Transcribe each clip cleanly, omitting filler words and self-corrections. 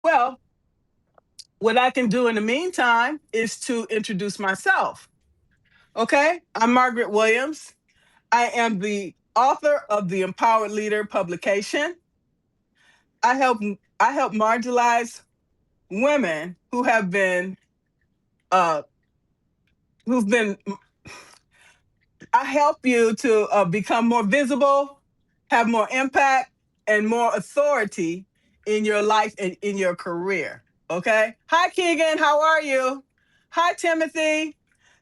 Well, what I can do in the meantime is to introduce myself. Okay, I'm Margaret Williams. I am the author of the Empowered Leader publication. I help I help marginalized women uh who've been I help you to become more visible, have more impact, and more authority in your life and in your career. Okay. Hi, Keegan. How are you? Hi, Timothy.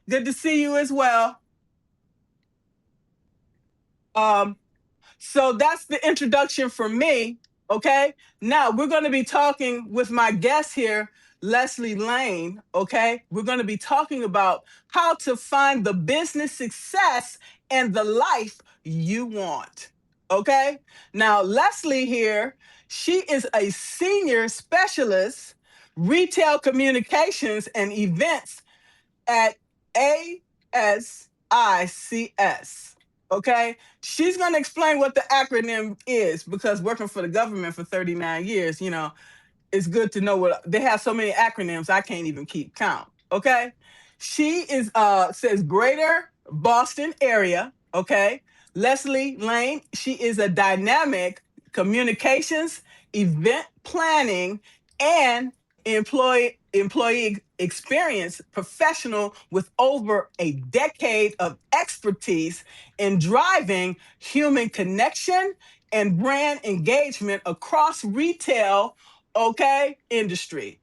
Good to see you as well. Um, So that's the introduction for me. Okay. Now we're going to be talking with my guest here, Lesle Lane. Okay. We're going to be talking about how to find the business success and the life you want. Okay. Now, Leslie here, she is a senior specialist, retail communications and events at ASICS. Okay. She's going to explain what the acronym is because working for the government for 39 years, it's good to know what they have so many acronyms, I can't even keep count. Okay. She is, says Greater Boston area. Okay. Lesle Lane, she is a dynamic communications, event planning, and employee experience professional with over a decade of expertise in driving human connection and brand engagement across retail, okay, industry.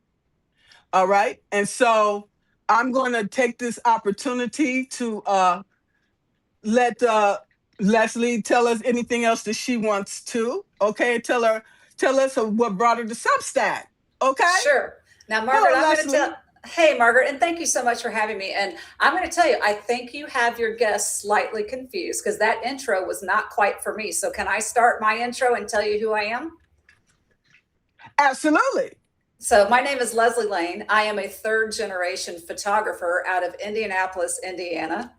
All right. And so I'm going to take this opportunity to let Leslie tell us anything else that she wants to. Okay. Tell us what brought her to Substack. Okay. Sure. Now, Margaret, Hello, I'm going to Leslie. tell. Hey, Margaret, and thank you so much for having me. And I'm going to tell you, I think you have your guests slightly confused because that intro was not quite for me. So, can I start my intro and tell you who I am? Absolutely. So, my name is Lesle Lane. I am a third generation photographer out of Indianapolis, Indiana.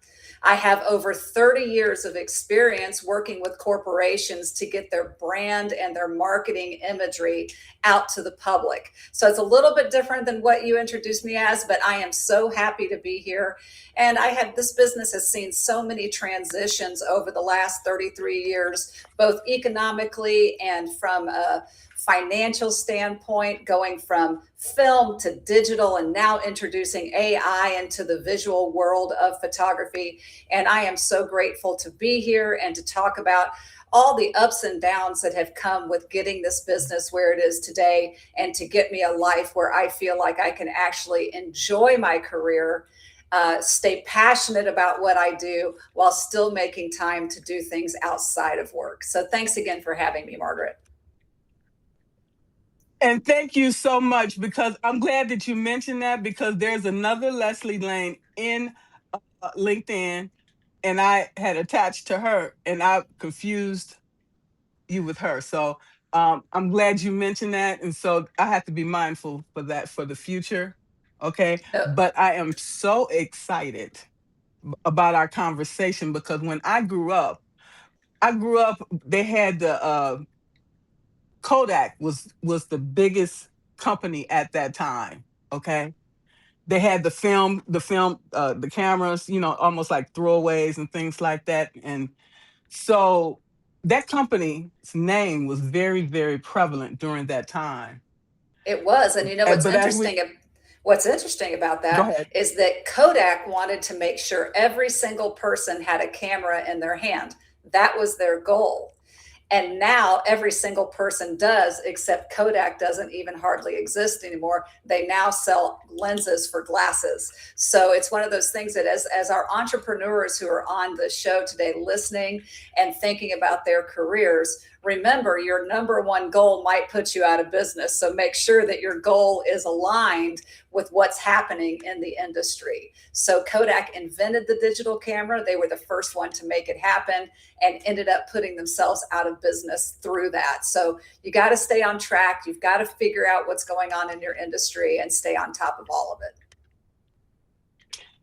I have over 30 years of experience working with corporations to get their brand and their marketing imagery out to the public. So it's a little bit different than what you introduced me as, but I am so happy to be here. And this business has seen so many transitions over the last 33 years, both economically and from a financial standpoint, going from film to digital and now introducing AI into the visual world of photography. And I am so grateful to be here and to talk about all the ups and downs that have come with getting this business where it is today and to get me a life where I feel like I can actually enjoy my career, stay passionate about what I do while still making time to do things outside of work. So thanks again for having me, Margaret. And thank you so much because I'm glad that you mentioned that because there's another Lesle Lane in LinkedIn and I had attached to her and I confused you with her. So I'm glad you mentioned that. And so I have to be mindful for that for the future. Okay. Uh, But I am so excited about our conversation because when they had the Kodak was the biggest company at that time. Okay. They had the cameras, almost like throwaways and things like that. And so that company's name was very, very prevalent during that time. It was. And you know But as we what's interesting about go that ahead. is that Kodak wanted to make sure every single person had a camera in their hand. That was their goal. And now every single person does, except Kodak doesn't even hardly exist anymore. They now sell lenses for glasses. So it's one of those things that as our entrepreneurs who are on the show today listening and thinking about their careers, remember your number one goal might put you out of business. So make sure that your goal is aligned with what's happening in the industry. So Kodak invented the digital camera. They were the first one to make it happen and ended up putting themselves out of business through that. So you got to stay on track. You've got to figure out what's going on in your industry and stay on top of all of it.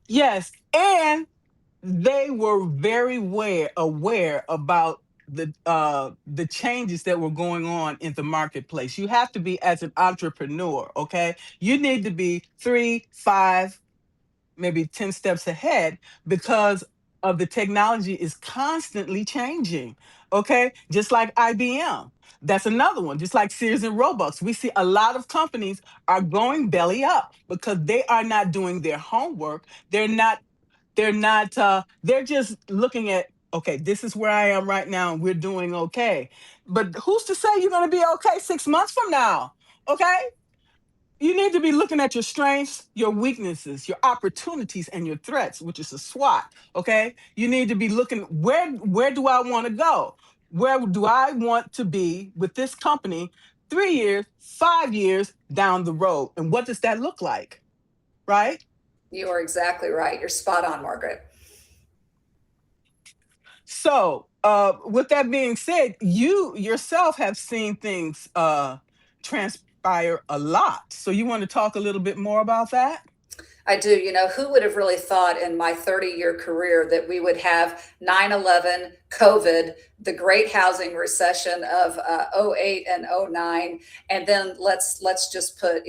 Yes. And they were very aware about the changes that were going on in the marketplace. You have to be, as an entrepreneur, okay? You need to be 3, 5, maybe 10 steps ahead, because of the technology is constantly changing. Okay, just like IBM, that's another one. Just like Sears and Roebuck, we see a lot of companies are going belly up because they are not doing their homework. They're just looking at, okay, this is where I am right now and we're doing okay, but who's to say you're going to be okay 6 months from now? Okay, you need to be looking at your strengths, your weaknesses, your opportunities, and your threats, which is a SWOT. Okay. You need to be looking, where do I want to go? Where do I want to be with this company 3 years, 5 years down the road? And what does that look like? Right? You are exactly right. You're spot on, Margaret. So, with that being said, you yourself have seen things transpire a lot. So, you want to talk a little bit more about that? I do. You know, who would have really thought in my 30-year career that we would have 9/11, COVID, the great housing recession of '08 and '09, and then let's just put,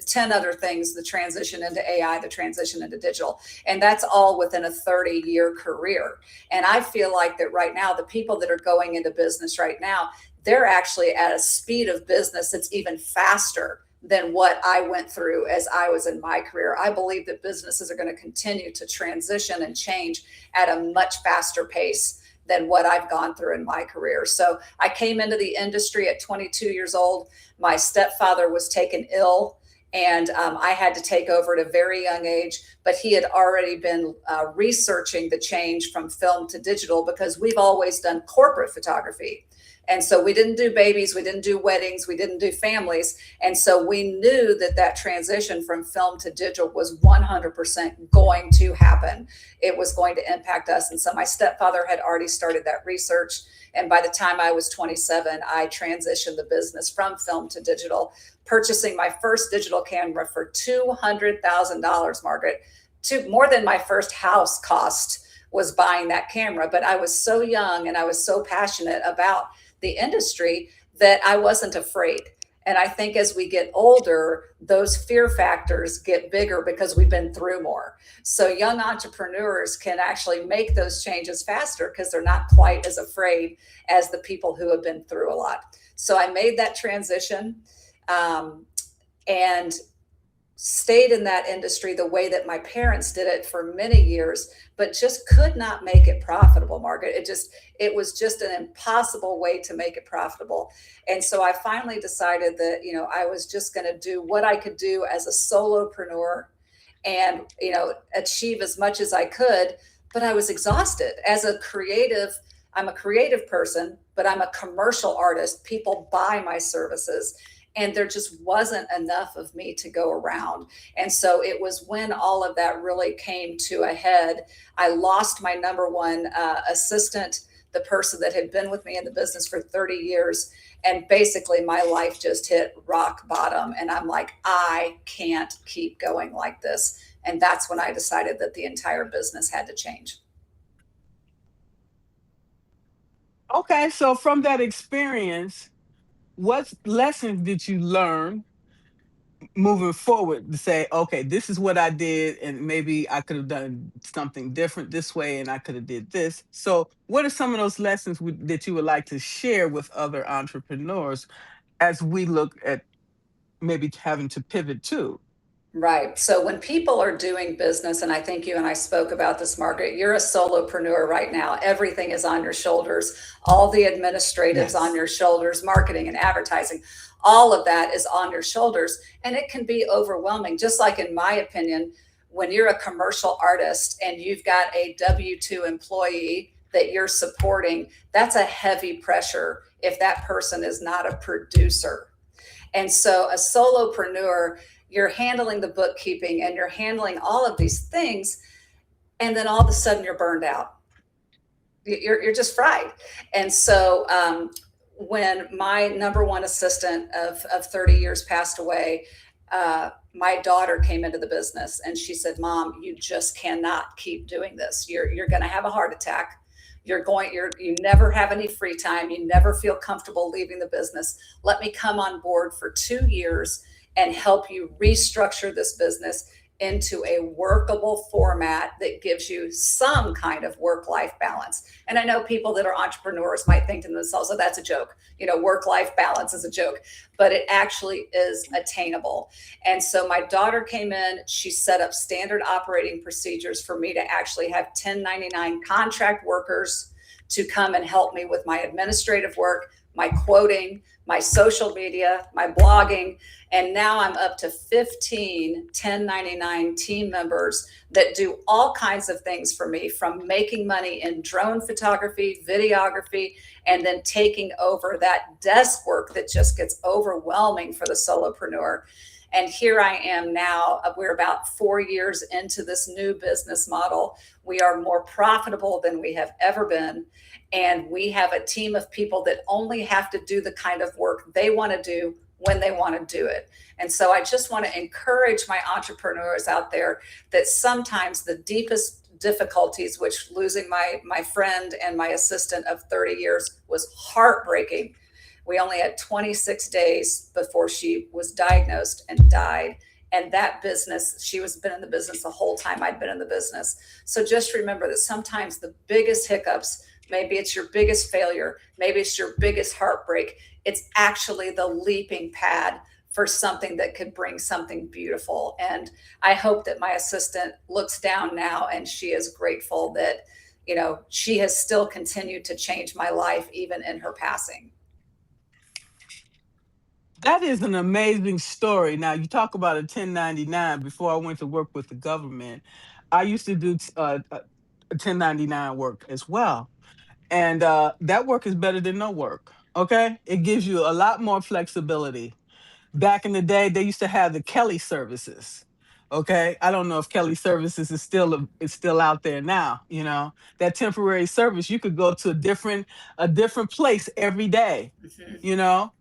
10 other things, the transition into AI, the transition into digital. And that's all within a 30-year career. And I feel like that right now, the people that are going into business right now, they're actually at a speed of business that's even faster than what I went through as I was in my career. I believe that businesses are going to continue to transition and change at a much faster pace than what I've gone through in my career. So I came into the industry at 22 years old. My stepfather was taken ill, and I had to take over at a very young age, but he had already been researching the change from film to digital, because we've always done corporate photography. And so we didn't do babies, we didn't do weddings, we didn't do families. And so we knew that that transition from film to digital was 100% going to happen. It was going to impact us. And so my stepfather had already started that research. And by the time I was 27, I transitioned the business from film to digital, purchasing my first digital camera for $200,000, Margaret, more than my first house cost was buying that camera. But I was so young and I was so passionate about the industry that I wasn't afraid. And I think as we get older, those fear factors get bigger because we've been through more. So young entrepreneurs can actually make those changes faster because they're not quite as afraid as the people who have been through a lot. So I made that transition and stayed in that industry the way that my parents did it for many years, but just could not make it profitable, Margaret. It was just an impossible way to make it profitable. And so I finally decided that, I was just going to do what I could do as a solopreneur and, achieve as much as I could, but I was exhausted. As a creative, I'm a creative person, but I'm a commercial artist. People buy my services. And there just wasn't enough of me to go around. And so it was when all of that really came to a head. I lost my number one assistant, the person that had been with me in the business for 30 years. And basically my life just hit rock bottom. And I'm like, I can't keep going like this. And that's when I decided that the entire business had to change. Okay, so from that experience, what lessons did you learn moving forward to say, okay, this is what I did, and maybe I could have done something different this way, and I could have did this. So, what are some of those lessons that you would like to share with other entrepreneurs as we look at maybe having to pivot too? Right. So when people are doing business, and I think you and I spoke about this, Margaret, you're a solopreneur right now. Everything is on your shoulders. All the administratives on Yes. your shoulders, marketing and advertising, all of that is on your shoulders. And it can be overwhelming. Just like in my opinion, when you're a commercial artist and you've got a W-2 employee that you're supporting, that's a heavy pressure if that person is not a producer. And so a solopreneur, you're handling the bookkeeping and you're handling all of these things. And then all of a sudden you're burned out. You're just fried. And so when my number one assistant of 30 years passed away, my daughter came into the business and she said, Mom, you just cannot keep doing this. You're going to have a heart attack. You never have any free time. You never feel comfortable leaving the business. Let me come on board for 2 years and help you restructure this business into a workable format that gives you some kind of work-life balance. And I know people that are entrepreneurs might think to themselves, oh, that's a joke. Work-life balance is a joke, but it actually is attainable. And so my daughter came in, she set up standard operating procedures for me to actually have 1099 contract workers to come and help me with my administrative work, my quoting, my social media, my blogging. And now I'm up to 15 1099 team members that do all kinds of things for me, from making money in drone photography, videography, and then taking over that desk work that just gets overwhelming for the solopreneur. And here I am now. We're about 4 years into this new business model. We are more profitable than we have ever been. And we have a team of people that only have to do the kind of work they want to do when they want to do it. And so I just want to encourage my entrepreneurs out there that sometimes the deepest difficulties, which losing my friend and my assistant of 30 years was heartbreaking. We only had 26 days before she was diagnosed and died. And that business, she was been in the business the whole time I'd been in the business. So just remember that sometimes the biggest hiccups, maybe it's your biggest failure, maybe it's your biggest heartbreak, it's actually the leaping pad for something that could bring something beautiful. And I hope that my assistant looks down now and she is grateful that, she has still continued to change my life even in her passing. That is an amazing story. Now, you talk about a 1099. Before I went to work with the government, I used to do 1099 work as well. And that work is better than no work. Okay. It gives you a lot more flexibility. Back in the day, they used to have the Kelly services. Okay. I don't know if Kelly services is still out there now. That temporary service, you could go to a different place every day, Mhm. you know?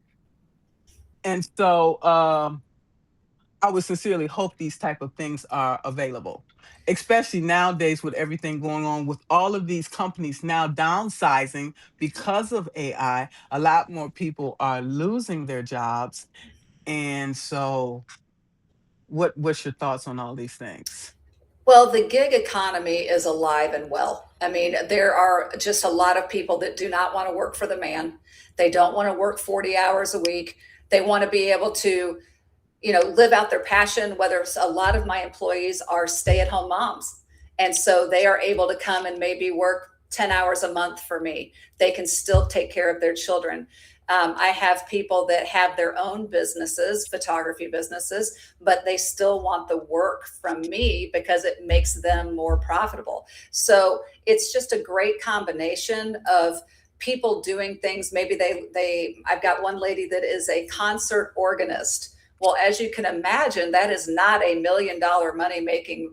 And so I would sincerely hope these type of things are available, especially nowadays with everything going on with all of these companies now downsizing because of AI. A lot more people are losing their jobs. And so what's your thoughts on all these things? Well, the gig economy is alive and well. I mean, there are just a lot of people that do not want to work for the man. They don't want to work 40 hours a week. They want to be able to, live out their passion. Whether a lot of my employees are stay-at-home moms. And so they are able to come and maybe work 10 hours a month for me. They can still take care of their children. I have people that have their own businesses, photography businesses, but they still want the work from me because it makes them more profitable. So it's just a great combination of people doing things. Maybe I've got one lady that is a concert organist. Well, as you can imagine, that is not a $1 million money making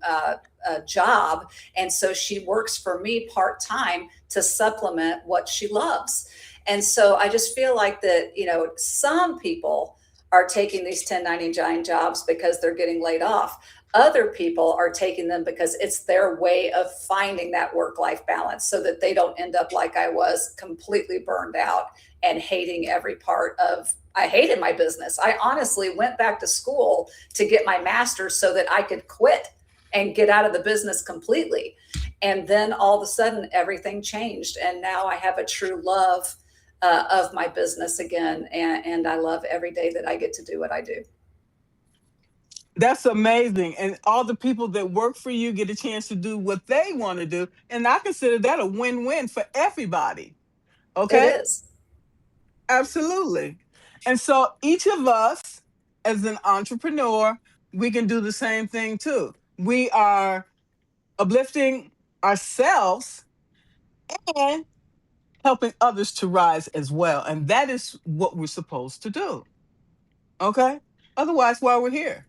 job. And so she works for me part-time to supplement what she loves. And so I just feel like that, some people are taking these 1099 jobs because they're getting laid off. Other people are taking them because it's their way of finding that work-life balance so that they don't end up like I was, completely burned out and hating every part of. I hated my business. I honestly went back to school to get my master's so that I could quit and get out of the business completely. And then all of a sudden, everything changed. And now I have a true love of my business again. And I love every day that I get to do what I do. That's amazing. And all the people that work for you get a chance to do what they want to do. And I consider that a win-win for everybody. It Okay? is. Absolutely. And so each of us, as an entrepreneur, we can do the same thing too. We are uplifting ourselves and helping others to rise as well. And that is what we're supposed to do. Okay? Otherwise, why we're here?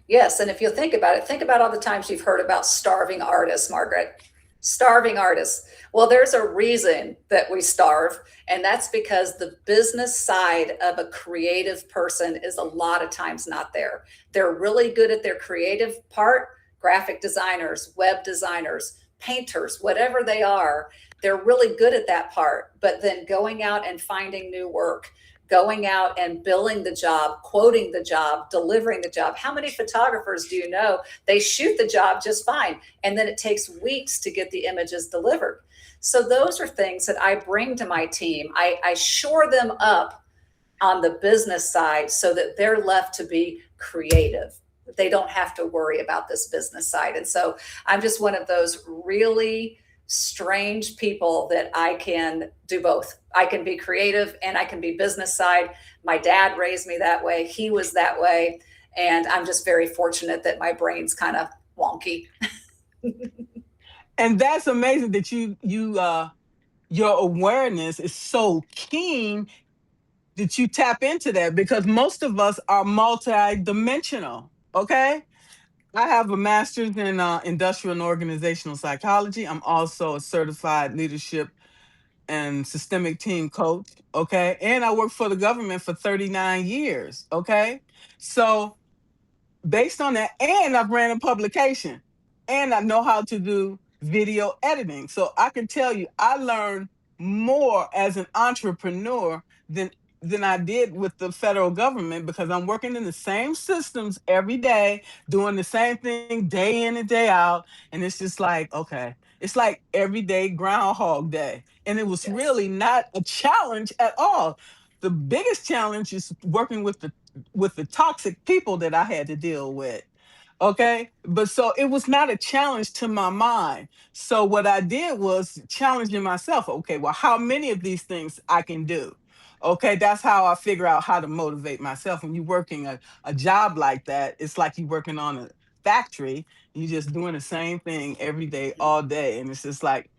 Yes. And if you think about it, think about all the times you've heard about starving artists, Margaret. Starving artists. Well, there's a reason that we starve, and that's because the business side of a creative person is a lot of times not there. They're really good at their creative part, graphic designers, web designers, painters, whatever they are, they're really good at that part. But then going out and finding new work, going out and billing the job, quoting the job, delivering the job. How many photographers do you know? They shoot the job just fine, and then it takes weeks to get the images delivered. So those are things that I bring to my team. I shore them up on the business side so that they're left to be creative. They don't have to worry about this business side. And so I'm just one of those really strange people that I can do both. I can be creative and I can be business side. My dad raised me that way. He was that way. And I'm just very fortunate that my brain's kind of wonky. And that's amazing that your awareness is so keen that you tap into that, because most of us are multidimensional. Okay. I have a master's in industrial and organizational psychology. I'm also a certified leadership and systemic team coach. Okay. And I worked for the government for 39 years. Okay. So, based on that, and I've ran a publication, and I know how to do video editing. So I can tell you I learned more as an entrepreneur than I did with the federal government, because I'm working in the same systems every day, doing the same thing day in and day out. And it's just like, okay, it's like everyday Groundhog Day. And it was Yes. really not a challenge at all. The biggest challenge is working with the toxic people that I had to deal with. Okay. But so it was not a challenge to my mind. So what I did was challenging myself. Okay, well, how many of these things I can do? Okay, that's how I figure out how to motivate myself. When you're working a job like that, it's like you're working on a factory. You're just doing the same thing every day, all day. And it's just like,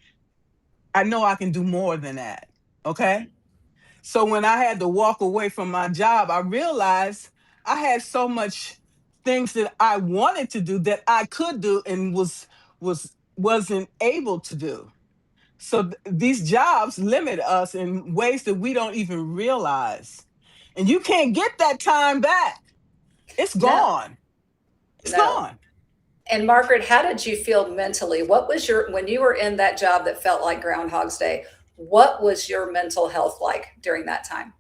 I know I can do more than that. Okay. So when I had to walk away from my job, I realized I had so much things that I wanted to do that I could do and wasn't able to do. So these jobs limit us in ways that we don't even realize. And you can't get that time back. It's No, gone. It's no. gone. And Margaret, how did you feel mentally? What was when you were in that job that felt like Groundhog's Day? What was your mental health like during that time?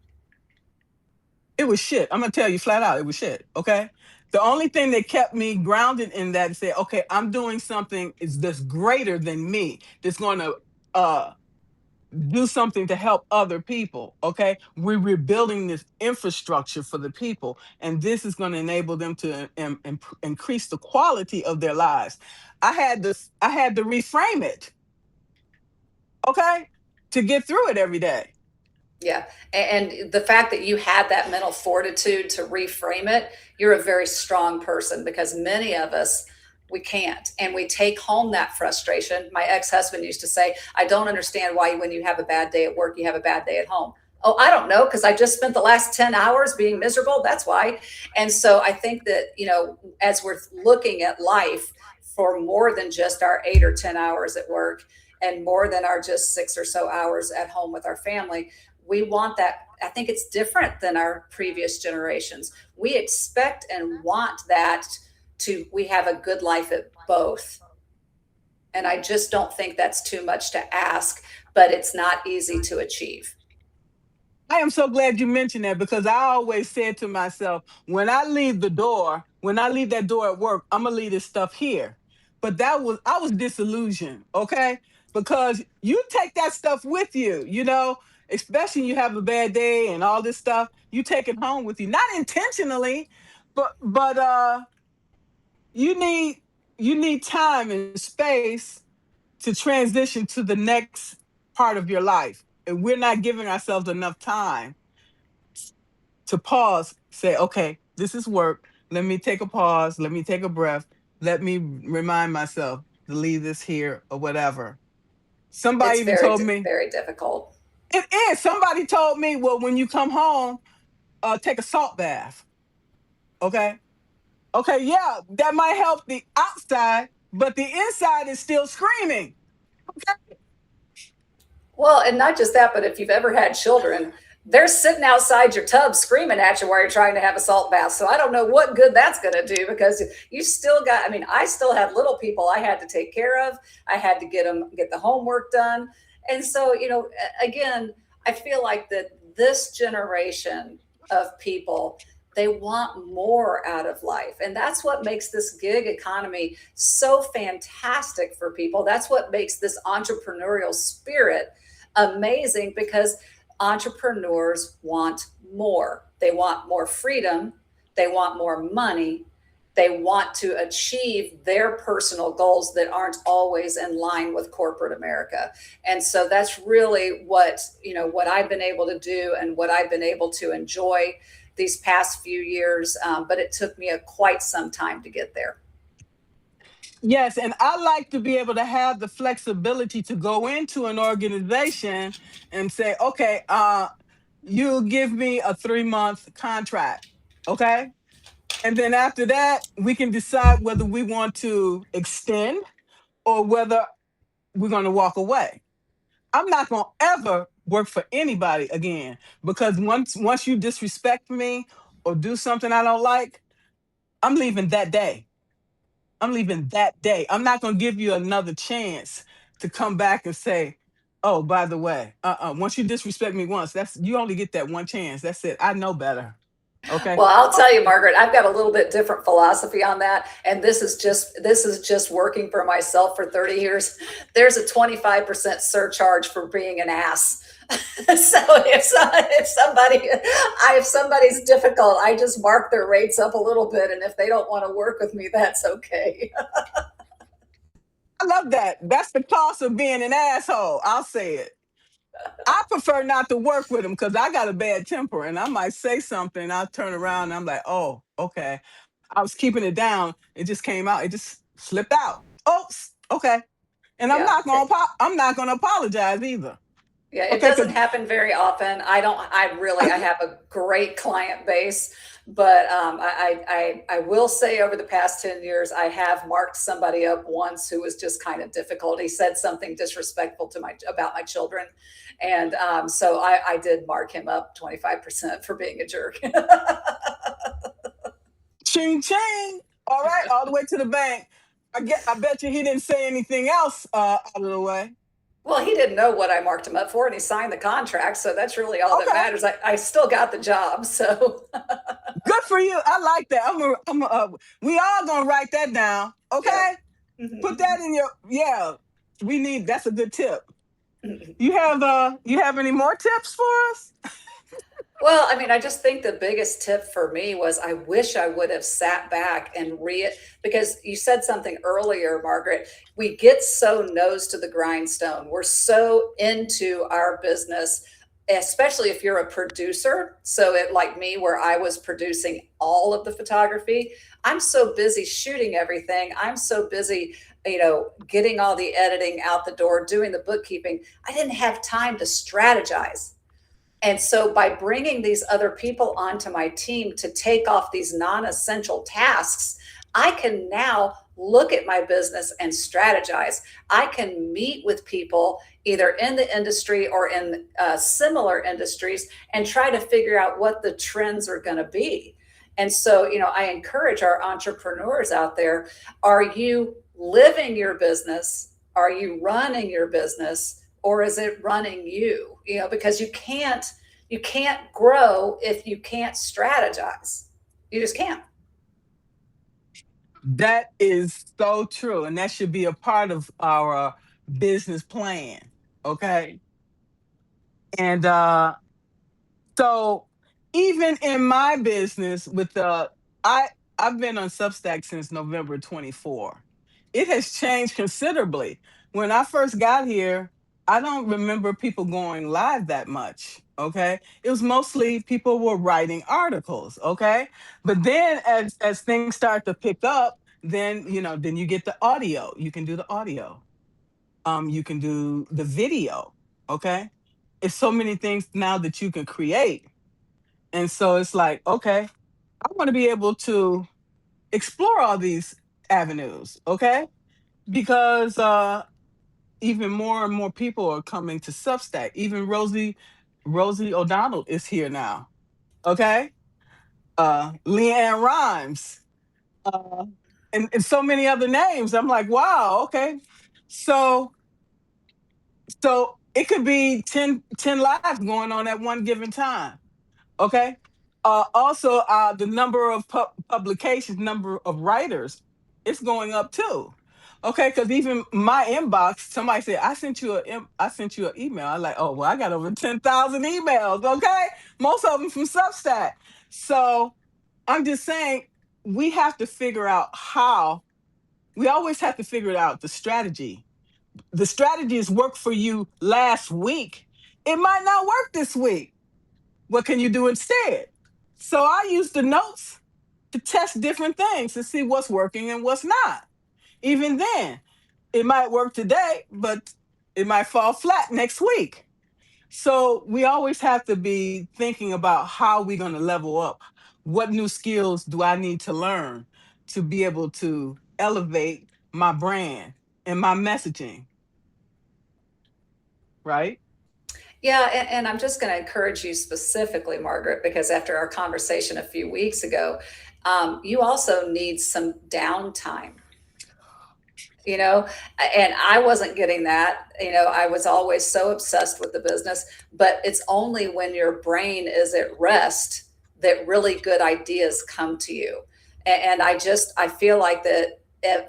It was shit. I'm gonna tell you flat out, it was shit. Okay. The only thing that kept me grounded in that is say, okay, I'm doing something is that's greater than me, that's gonna uh do something to help other people. Okay. We're building this infrastructure for the people, and this is going to enable them to increase the quality of their lives. I had to reframe it. Okay. To get through it every day. Yeah. And the fact that you had that mental fortitude to reframe it, you're a very strong person, because many of us, we can't. And we take home that frustration. My ex husband used to say, I don't understand why when you have a bad day at work, you have a bad day at home. Oh, I don't know, because I just spent the last 10 hours being miserable. That's why. And so I think that, as we're looking at life for more than just our 8 or 10 hours at work, and more than our just 6 or so hours at home with our family, we want that. I think it's different than our previous generations. We expect and want that we have a good life at both. And I just don't think that's too much to ask, but it's not easy to achieve. I am so glad you mentioned that, because I always said to myself, when I leave that door at work, I'm gonna leave this stuff here. But I was disillusioned, okay? Because you take that stuff with you, especially you have a bad day and all this stuff, you take it home with you. Not intentionally, but you need you need time and space to transition to the next part of your life. And we're not giving ourselves enough time to pause, say, okay, this is work. Let me take a pause. Let me take a breath. Let me remind myself to leave this here or whatever. Somebody It's even very, told me, very difficult. it is. Somebody told me, well, when you come home, take a salt bath. Okay. Okay. Yeah, that might help the outside, but the inside is still screaming. Well, and not just that, but if you've ever had children, they're sitting outside your tub screaming at you while you're trying to have a salt bath. So I don't know what good that's going to do, because you still got, I mean, I still had little people I had to take care of. I had to get the homework done. And so, again, I feel like that this generation of people, they want more out of life. And that's what makes this gig economy so fantastic for people. That's what makes this entrepreneurial spirit amazing, because entrepreneurs want more. They want more freedom. They want more money. They want to achieve their personal goals that aren't always in line with corporate America. And so that's really what I've been able to do and what I've been able to enjoy these past few years. But it took me quite some time to get there. Yes, and I like to be able to have the flexibility to go into an organization and say, okay, you give me a 3-month contract, okay? And then after that, we can decide whether we want to extend or whether we're going to walk away. I'm not going to ever work for anybody again, because once you disrespect me or do something I don't like, I'm leaving that day. I'm leaving that day. I'm not going to give you another chance to come back and say, "Oh, by the way, once you disrespect me once, that's you only get that one chance. That's it. I know better." Okay? Well, I'll tell you, Margaret, I've got a little bit different philosophy on that, and this is just working for myself for 30 years. There's a 25% surcharge for being an ass. So if somebody's difficult, I just mark their rates up a little bit, and if they don't want to work with me, that's okay. I love that. That's the cost of being an asshole. I'll say it. I prefer not to work with them because I got a bad temper and I might say something. I'll turn around and I'm like, oh, okay. I was keeping it down. It just came out. It just slipped out. Oops. Okay. And I'm Yeah. not gonna I'm not gonna apologize either. Yeah, it Okay, doesn't because happen very often. I have a great client base, but I will say over the past 10 years, I have marked somebody up once who was just kind of difficult. He said something disrespectful about my children. And so I did mark him up 25% for being a jerk. ching ching. All right, all the way to the bank. I bet you he didn't say anything else out of the way. Well, he didn't know what I marked him up for, and he signed the contract. So that's really all that Okay. matters. I still got the job. So, Good for you. I like that. We all gonna write that down. yeah. Okay. Put that in your, yeah. We need, that's a good tip. Mhm. You have any more tips for us? Well, I mean, I just think the biggest tip for me was I wish I would have sat back and because you said something earlier, Margaret. We get so nose to the grindstone. We're so into our business, especially if you're a producer. So like me, where I was producing all of the photography, I'm so busy shooting everything. I'm so busy, getting all the editing out the door, doing the bookkeeping. I didn't have time to strategize. And so by bringing these other people onto my team to take off these non-essential tasks, I can now look at my business and strategize. I can meet with people either in the industry or in similar industries and try to figure out what the trends are going to be. And so, I encourage our entrepreneurs out there. Are you living your business? Are you running your business? Or is it running you? Because you can't grow if you can't strategize. You just can't. That is so true. And that should be a part of our business plan. Okay. And so even in my business with I I've been on Substack since November 24. It has changed considerably. When I first got here, I don't remember people going live that much. Okay. It was mostly people were writing articles. Okay. But then as things start to pick up, then then you get the audio. You can do the audio. You can do the video. Okay. It's so many things now that you can create. And so it's like, okay, I want to be able to explore all these avenues, okay? Because even more and more people are coming to Substack. Even Rosie Rosie O'Donnell is here now. Okay. Leanne Rhymes, uh, and so many other names. I'm like, wow, okay. So so it could be 10 lives going on at one given time. Okay. Also, the number of publications, number of writers, it's going up too. Okay, because even my inbox, somebody said, I sent you an email. I like, oh well, I got over 10,000 emails. Okay, most of them from Substack. So I'm just saying, we have to figure out how. We always have to figure it out, the strategy. The strategies worked for you last week. It might not work this week. What can you do instead? So I use the notes to test different things to see what's working and what's not. Even then, it might work today, but it might fall flat next week. So we always have to be thinking about how we're going to level up. What new skills do I need to learn to be able to elevate my brand and my messaging, right? Yeah, and I'm just going to encourage you specifically, Margaret, because after our conversation a few weeks ago, you also need some downtime. You know, and I wasn't getting that. I was always so obsessed with the business, but it's only when your brain is at rest that really good ideas come to you. And I feel like that,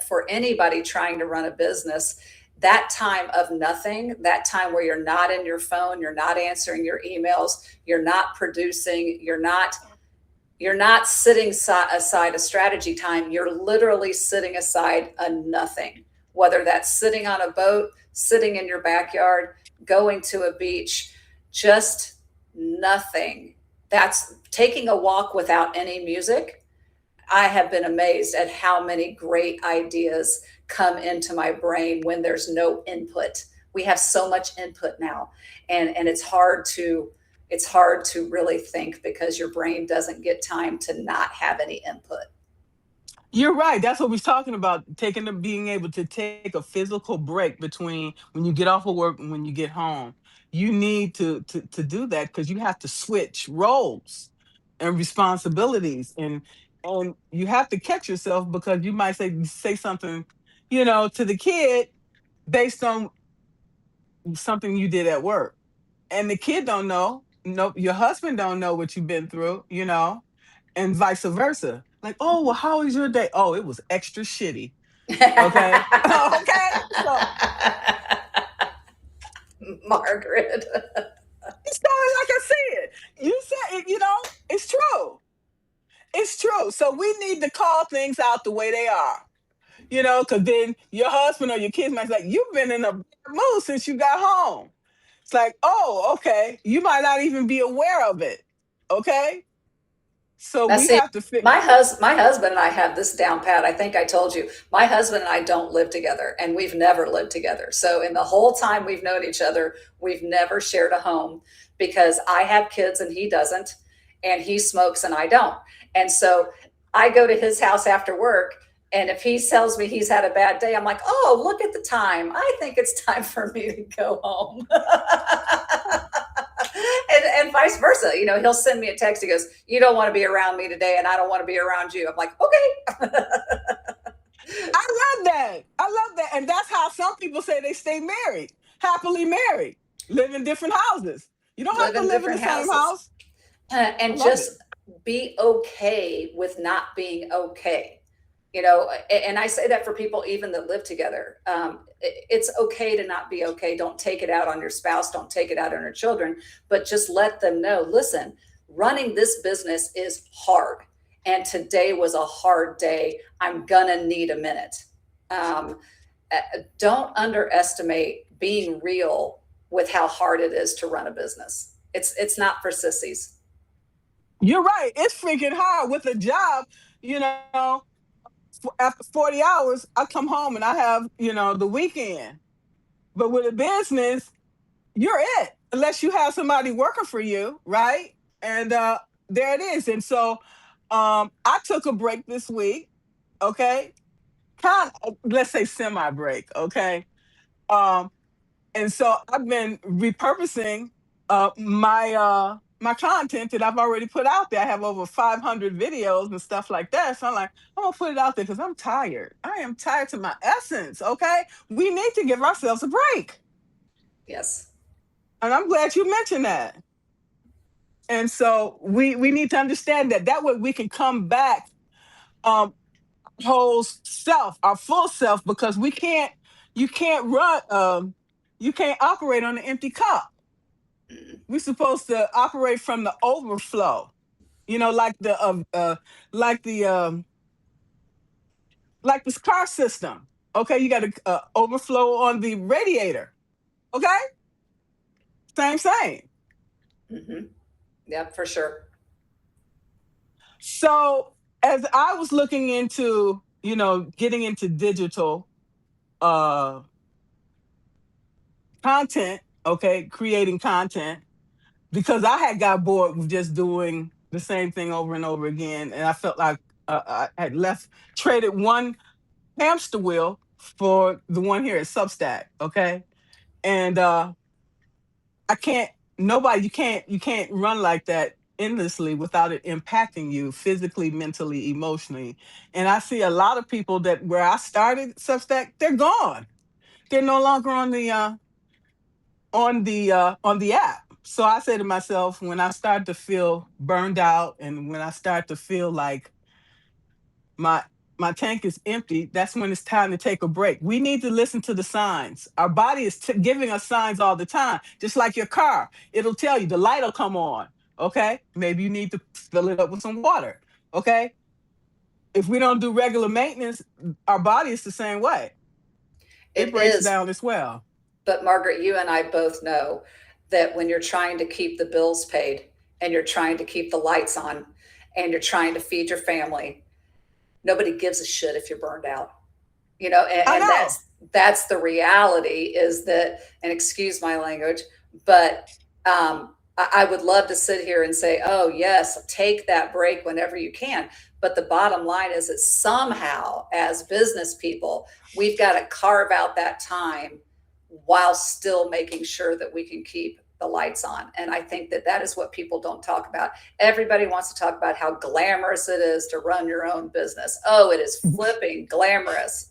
for anybody trying to run a business, that time of nothing, that time where you're not in your phone, you're not answering your emails, you're not producing, you're not sitting aside a strategy time. You're literally sitting aside a nothing, whether that's sitting on a boat, sitting in your backyard, going to a beach, just nothing. That's taking a walk without any music. I have been amazed at how many great ideas come into my brain when there's no input. We have so much input now, and it's hard to really think because your brain doesn't get time to not have any input. You're right. That's what we're talking about. Being able to take a physical break between when you get off of work and when you get home. You need to do that because you have to switch roles and responsibilities, and you have to catch yourself because you might say something, to the kid based on something you did at work, and the kid don't know. No, your husband don't know what you've been through, and vice versa. Like, oh, well, how was your day? Oh, it was extra shitty. Okay. Okay. So Margaret. it's kind of like I said. You said it, it's true. It's true. So we need to call things out the way they are. Because then your husband or your kids might say, like, you've been in a bad mood since you got home. It's like, oh, okay. You might not even be aware of it. Okay. So Now, we see, have to fix. my husband and I have this down pat. I think I told you, my husband and I don't live together, and we've never lived together. So, in the whole time we've known each other, we've never shared a home because I have kids and he doesn't, and he smokes and I don't. And so, I go to his house after work, and if he tells me he's had a bad day, I'm like, oh, look at the time. I think it's time for me to go home. And vice versa. He'll send me a text. He goes, you don't want to be around me today, and I don't want to be around you. I'm like, okay. I love that. I love that. And that's how some people say they stay married, happily married, live in different houses. You don't have Live to in live in the different same houses. house. I And love it. just be okay with not being okay. And I say that for people even that live together. It's okay to not be okay. Don't take it out on your spouse. Don't take it out on your children, but just let them know, listen, running this business is hard. And today was a hard day. I'm going to need a minute. Um, don't underestimate being real with how hard it is to run a business. It's not for sissies. You're right. It's freaking hard with a job. You know, After 40 hours, I come home and I have, the weekend. But with a business, you're it, unless you have somebody working for you, right? And there it is. And so I took a break this week, okay? Kind of, let's say semi break, okay? Um, and so I've been repurposing. My content that I've already put out there. I have over 500 videos and stuff like that. So I'm like, I'm gonna put it out there because I'm tired. I am tired to my essence. Okay, we need to give ourselves a break, Yes. and I'm glad you mentioned that. And so we need to understand that that way we can come back, um whole self, our full self, because we can't you can't run you can't operate on an empty cup. Mm. We're supposed to operate from the overflow. You know, like the like this car system. Okay, you got to overflow on the radiator. Okay, same. Mm-hmm. Yep, for sure. So as I was looking into, getting into digital uh content, okay, creating content, because I had got bored with just doing the same thing over and over again, and I felt like I had traded one hamster wheel for the one here at Substack, okay, and I can't. Nobody, you can't run like that endlessly without it impacting you physically, mentally, emotionally. And I see a lot of people that where I started Substack, they're gone. They're no longer on the app. So I say to myself, when I start to feel burned out and when I start to feel like my my tank is empty, that's when it's time to take a break. We need to listen to the signs. Our body is giving us signs all the time, just like your car. It'll tell you the light will come on. Okay, maybe you need to fill it up with some water. Okay, if we don't do regular maintenance, our body is the same way. It It breaks is. down as well. But Margaret, you and I both know that when you're trying to keep the bills paid and you're trying to keep the lights on and you're trying to feed your family, nobody gives a shit if you're burned out. I And know. that's the reality is that, and excuse my language, but I would love to sit here and say, oh yes, take that break whenever you can. But the bottom line is that somehow as business people, we've got to carve out that time while still making sure that we can keep the lights on. And I think that that is what people don't talk about. Everybody wants to talk about how glamorous it is to run your own business. Oh, it is flipping glamorous.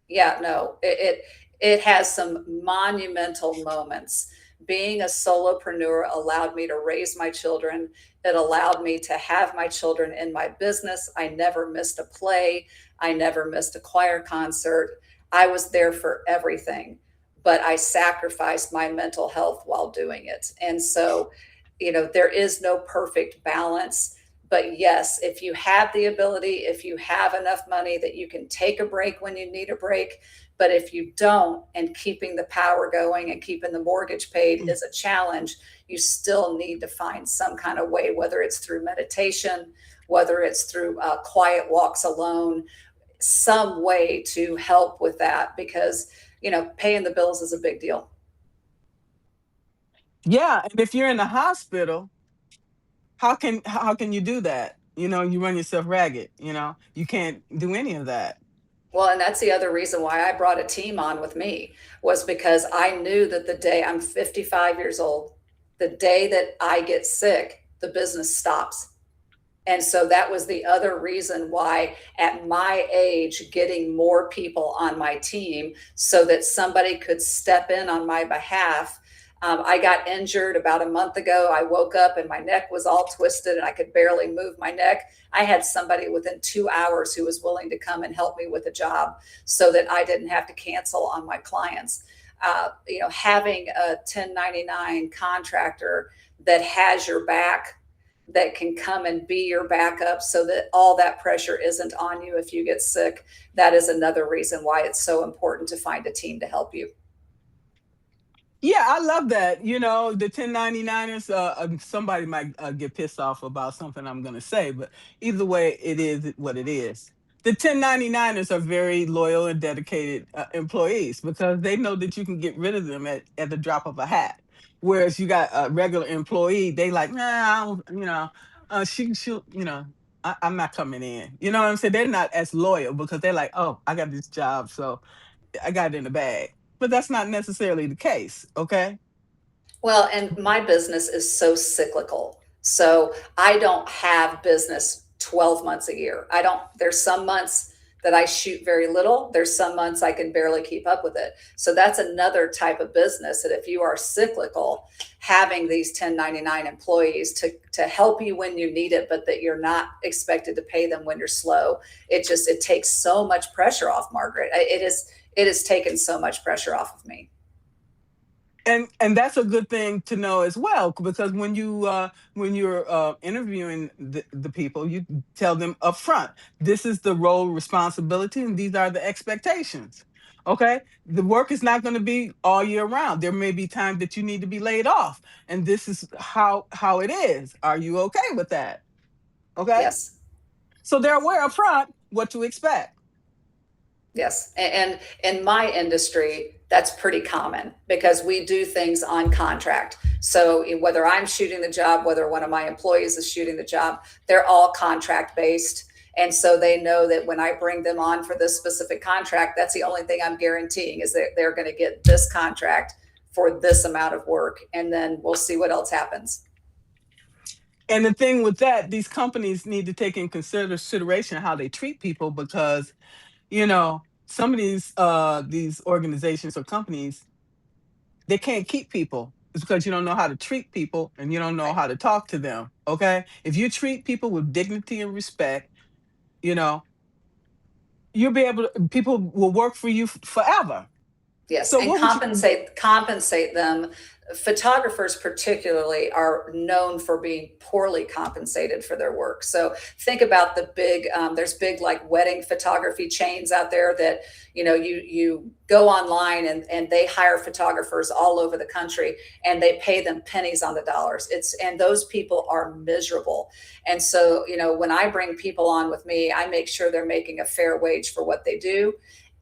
Yeah, no, it has some monumental moments. Being a solopreneur allowed me to raise my children. It allowed me to have my children in my business. I never missed a play. I never missed a choir concert. I was there for everything, but I sacrificed my mental health while doing it. And so, there is no perfect balance. But yes, if you have the ability, if you have enough money that you can take a break when you need a break, but if you don't, and keeping the power going and keeping the mortgage paid is a challenge, you still need to find some kind of way, whether it's through meditation, whether it's through quiet walks alone, some way to help with that because, paying the bills is a big deal. Yeah, and if you're in the hospital, how can you do that? You run yourself ragged. You can't do any of that. Well, and that's the other reason why I brought a team on with me was because I knew that the day I'm 55 years old, the day that I get sick, the business stops. And so that was the other reason why, at my age, getting more people on my team so that somebody could step in on my behalf. I got injured about a month ago. I woke up and my neck was all twisted and I could barely move my neck. I had somebody within 2 hours who was willing to come and help me with a job so that I didn't have to cancel on my clients. Having a 1099 contractor that has your back, that can come and be your backup so that all that pressure isn't on you if you get sick. That is another reason why it's so important to find a team to help you. Yeah, I love that. The 1099ers, somebody might get pissed off about something I'm going to say, but either way, it is what it is. The 1099ers are very loyal and dedicated employees because they know that you can get rid of them at the drop of a hat. Whereas you got a regular employee, they like, nah, I don't, I'm not coming in. You know what I'm saying? They're not as loyal because they're like, oh, I got this job, so I got it in the bag. But that's not necessarily the case, okay? Well, and my business is so cyclical. So I don't have business 12 months a year. I don't, there's some months that I shoot very little. There's some months I can barely keep up with it. So that's another type of business that if you are cyclical, having these 1099 employees to help you when you need it, but that you're not expected to pay them when you're slow. It takes so much pressure off, Margaret. It has taken so much pressure off of me. And that's a good thing to know as well, because when you're interviewing the people, you tell them up front, this is the role responsibility and these are the expectations. Okay, the work is not going to be all year round. There may be time that you need to be laid off, and this is how it is. Are you okay with that? Okay, Yes. so they're aware up front what to expect. Yes. And in my industry, that's pretty common because we do things on contract. So whether I'm shooting the job, whether one of my employees is shooting the job, they're all contract based. And so they know that when I bring them on for this specific contract, that's the only thing I'm guaranteeing is that they're going to get this contract for this amount of work. And then we'll see what else happens. And the thing with that, these companies need to take in consideration how they treat people, because some of these organizations or companies, they can't keep people. It's because you don't know how to treat people and you don't know Right. how to talk to them. Okay, if you treat people with dignity and respect, you know you'll be able to, people will work for you forever. Yes, So and what would you compensate them. Photographers particularly are known for being poorly compensated for their work. So think about the big there's big like wedding photography chains out there that you go online and they hire photographers all over the country and they pay them pennies on the dollars. And those people are miserable. And so when I bring people on with me, I make sure they're making a fair wage for what they do.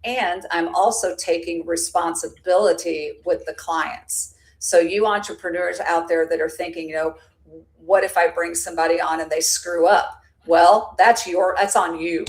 And I'm also taking responsibility with the clients. So you entrepreneurs out there that are thinking, what if I bring somebody on and they screw up? Well, that's on you.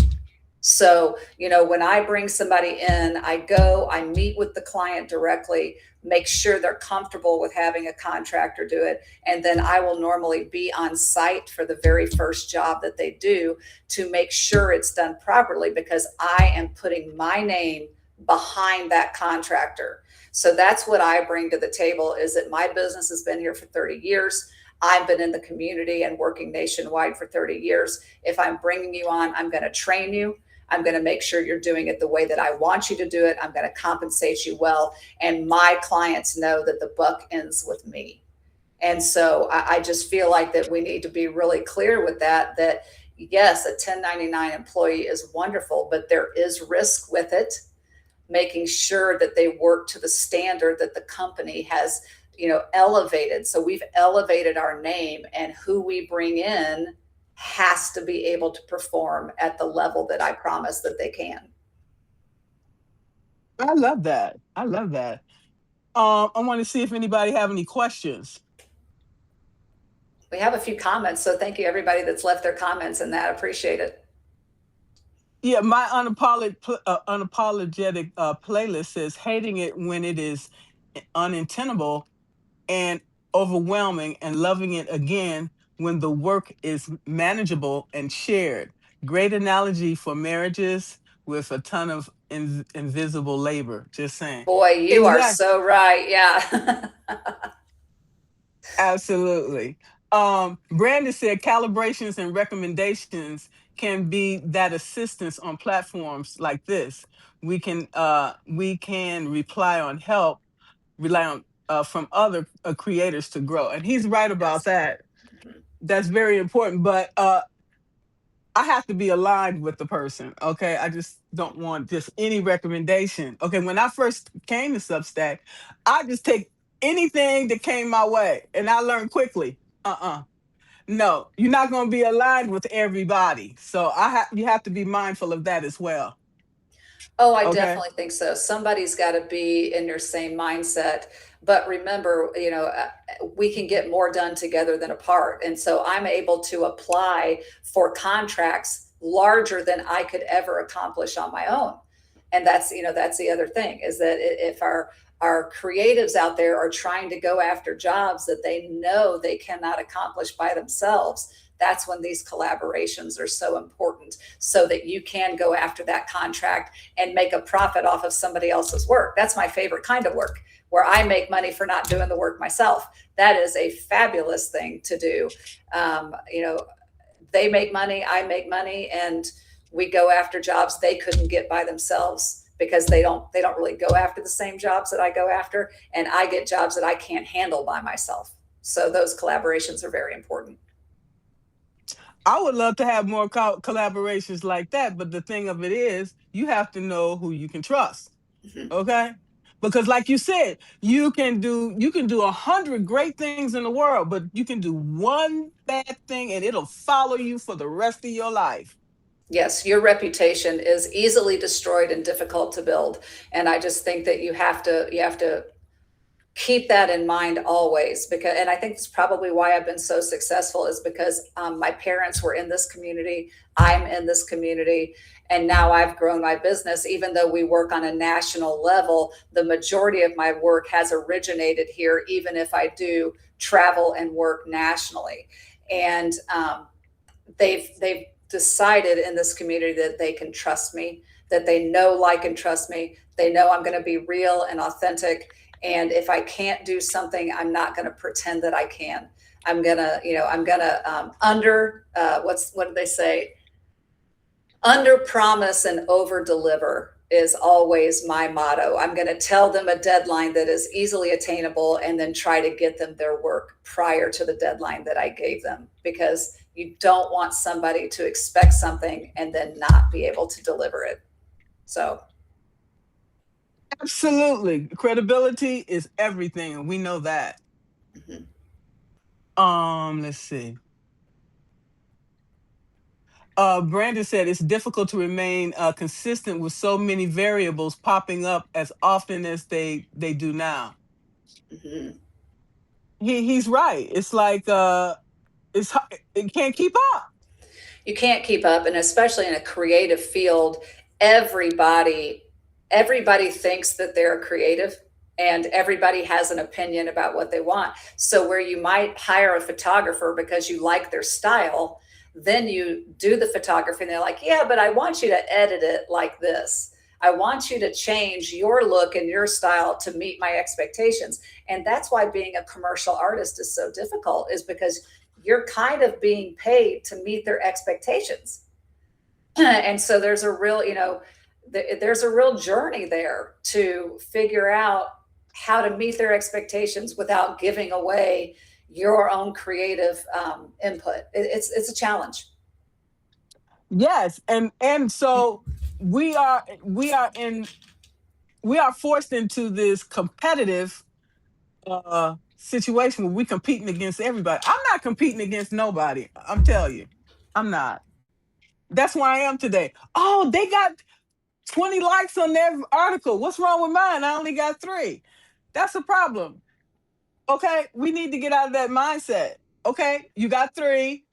So, when I bring somebody in, I meet with the client directly, make sure they're comfortable with having a contractor do it. And then I will normally be on site for the very first job that they do to make sure it's done properly because I am putting my name behind that contractor. So that's what I bring to the table is that my business has been here for 30 years. I've been in the community and working nationwide for 30 years. If I'm bringing you on, I'm going to train you. I'm going to make sure you're doing it the way that I want you to do it. I'm going to compensate you well. And my clients know that the buck ends with me. And so I just feel like that we need to be really clear with that yes, a 1099 employee is wonderful, but there is risk with it, making sure that they work to the standard that the company has, elevated. So we've elevated our name, and who we bring in has to be able to perform at the level that I promise that they can. I love that. I love that. I want to see if anybody have any questions. We have a few comments, so thank you everybody that's left their comments in that. Appreciate it. Yeah, my unapologetic playlist says hating it when it is unintenable and overwhelming, and loving it again when the work is manageable and shared. Great analogy for marriages with a ton of invisible labor. Just saying. Boy, you are Exactly. so right. Yeah. Absolutely. Brandon said calibrations and recommendations can be that assistance on platforms like this. We can rely on from other creators to grow, and he's right about Yes. that. Mhm. That's very important. But I have to be aligned with the person. Okay, I just don't want just any recommendation. Okay, when I first came to Substack, I just take anything that came my way, and I learned quickly. No, you're not going to be aligned with everybody. So you have to be mindful of that as well. Oh, I Okay. definitely think so. Somebody's got to be in your same mindset. But remember, we can get more done together than apart. And so I'm able to apply for contracts larger than I could ever accomplish on my own. And that's the other thing, is that if our creatives out there are trying to go after jobs that they know they cannot accomplish by themselves, that's when these collaborations are so important, so that you can go after that contract and make a profit off of somebody else's work. That's my favorite kind of work, where I make money for not doing the work myself. That is a fabulous thing to do. They make money, I make money, and we go after jobs they couldn't get by themselves, because they don't really go after the same jobs that I go after, and I get jobs that I can't handle by myself. So those collaborations are very important. I would love to have more collaborations like that, but the thing of it is, you have to know who you can trust. Mhm. Okay, because like you said, you can do 100 great things in the world, but you can do one bad thing and it'll follow you for the rest of your life. Yes, your reputation is easily destroyed and difficult to build. And I just think that you have to keep that in mind always, because, and I think it's probably why I've been so successful, is because my parents were in this community, I'm in this community, and now I've grown my business. Even though we work on a national level, the majority of my work has originated here, even if I do travel and work nationally. And they've decided in this community that they can trust me, that they know, like, and trust me. They know I'm going to be real and authentic. And if I can't do something, I'm not going to pretend that I can. I'm going to what do they say? Under promise and over deliver is always my motto. I'm going to tell them a deadline that is easily attainable, and then try to get them their work prior to the deadline that I gave them, because you don't want somebody to expect something and then not be able to deliver it. So Absolutely, credibility is everything, and we know that. mhm. Let's see. Brandon said it's difficult to remain consistent with so many variables popping up as often as they do now. Mhm. He's right. It's like it can't keep up. You can't keep up, and especially in a creative field, everybody everybody thinks that they're creative, and everybody has an opinion about what they want. So where you might hire a photographer because you like their style, then you do the photography and they're like, yeah, but I want you to edit it like this. I want you to change your look and your style to meet my expectations. And that's why being a commercial artist is so difficult, is because you're kind of being paid to meet their expectations. And so there's a real, there's a real journey there to figure out how to meet their expectations without giving away your own creative input. It's a challenge. Yes, and so we are we are forced into this competitive situation where we competing against everybody. I'm not competing against nobody. I'm telling you, I'm not. That's where I am today. Oh, they got 20 likes on their article. What's wrong with mine? I only got three. That's a problem. Okay, we need to get out of that mindset. Okay, you got three.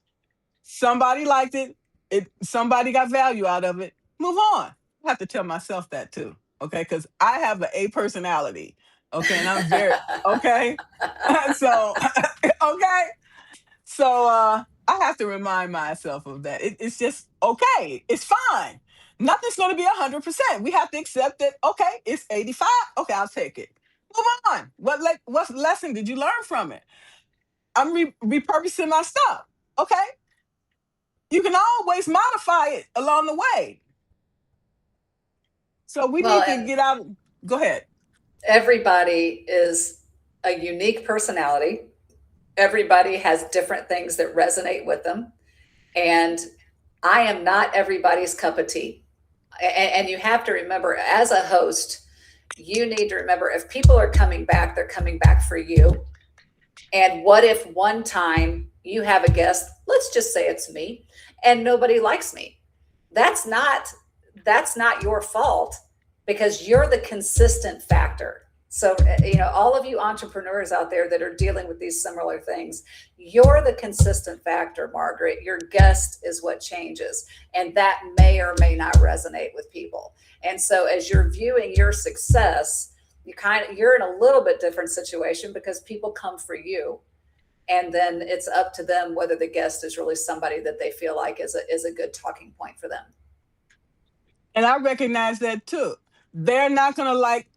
Somebody liked it. Somebody got value out of it. Move on. I have to tell myself that too. Okay, because I have an A personality. Okay, and I'm very okay. So okay. So I have to remind myself of that. It's just okay. It's fine. Nothing's going to be 100%. We have to accept that. Okay, it's 85. Okay, I'll take it. Move on. What lesson did you learn from it? I'm repurposing my stuff. Okay, you can always modify it along the way. So we Well, need to and get out. Go ahead. everybody is a unique personality. Everybody has different things that resonate with them. And I am not everybody's cup of tea. And you have to remember, as a host, you need to remember, if people are coming back, they're coming back for you. And what if one time you have a guest, let's just say it's me, and nobody likes me? That's not that's not your fault, because you're the consistent factor. So, all of you entrepreneurs out there that are dealing with these similar things, you're the consistent factor, Margaret. Your guest is what changes. And that may or may not resonate with people. And so as you're viewing your success, you're in a little bit different situation because people come for you. And then it's up to them whether the guest is really somebody that they feel like is a good talking point for them. And I recognize that too. They're not gonna like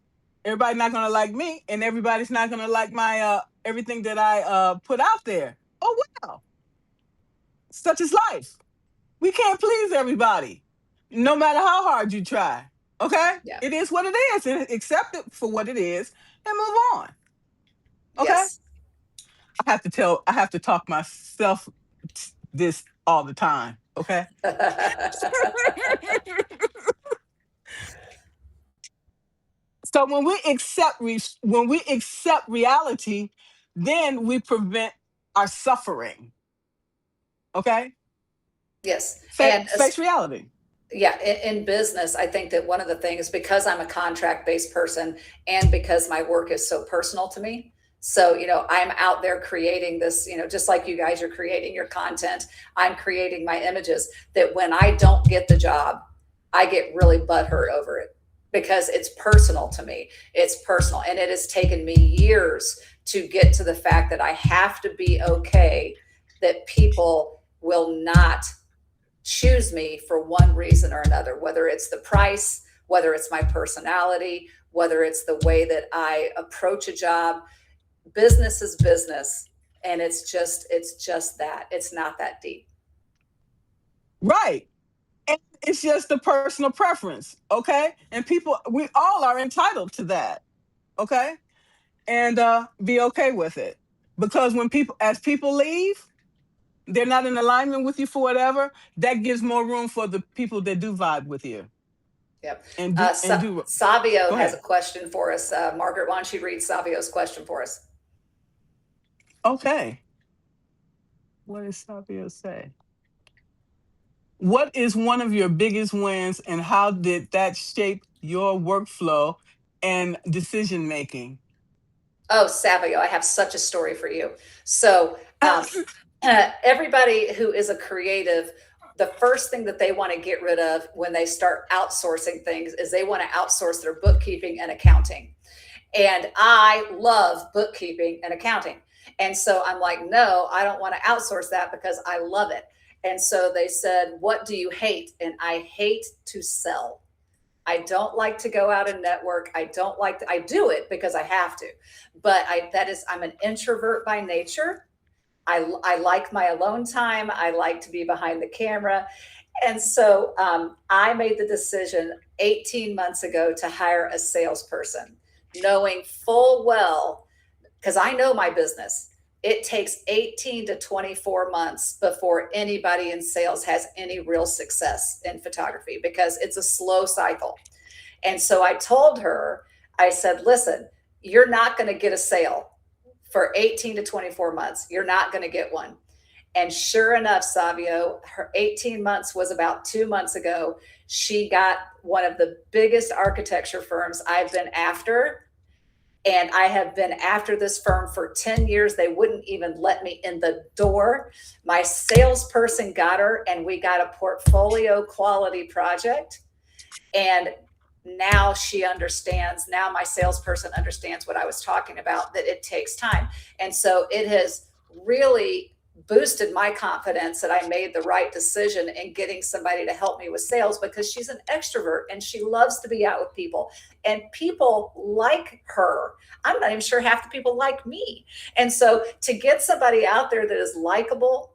Everybody's not gonna like me, and everybody's not gonna like my everything that I put out there. Oh well, such is life. We can't please everybody, no matter how hard you try. Okay, Yeah. it is what it is, and accept it for what it is, and move on. Okay, Yes. I have to talk myself this all the time. Okay. So when we accept reality, then we prevent our suffering. Okay, Yes. And face reality. yeah, in business, I think that one of the things, because I'm a contract based person and because my work is so personal to me. So, I'm out there creating this, just like you guys are creating your content, I'm creating my images that when I don't get the job, I get really butthurt over it because it's personal to me. It's personal. And it has taken me years to get to the fact that I have to be okay that people will not choose me for one reason or another, whether it's the price, whether it's my personality, whether it's the way that I approach a job. Business is business. And it's just that. It's not that deep. Right. And it's just a personal preference. Okay. And we all are entitled to that. Okay. And be okay with it. Because as people leave, they're not in alignment with you for whatever, that gives more room for the people that do vibe with you. Yep. And do. Savio Go has a ahead. question for us. Margaret, why don't you read Savio's question for us? Okay. What does Savio say? What is one of your biggest wins, and how did that shape your workflow and decision making? Oh, Savio, I have such a story for you. So, everybody who is a creative, the first thing that they want to get rid of when they start outsourcing things is they want to outsource their bookkeeping and accounting. And I love bookkeeping and accounting. And so I'm like, no, I don't want to outsource that because I love it. And so they said, what do you hate? And I hate to sell. I don't like to go out and network. I do it because I have to, but I'm an introvert by nature. I like my alone time. I like to be behind the camera. And so I made the decision 18 months ago to hire a salesperson, knowing full well, because I know my business, it takes 18 to 24 months before anybody in sales has any real success in photography because it's a slow cycle. And so I told her, I said, listen, you're not going to get a sale for 18 to 24 months. You're not going to get one. And sure enough, Savio, her 18 months was about 2 months ago. She got one of the biggest architecture firms I've been after. And I have been after this firm for 10 years. They wouldn't even let me in the door. My salesperson got her, and we got a portfolio quality project. And now she understands. Now my salesperson understands what I was talking about, that it takes time. And so it has really boosted my confidence that I made the right decision in getting somebody to help me with sales, because she's an extrovert and she loves to be out with people, and people like her. I'm not even sure half the people like me. And so to get somebody out there that is likable,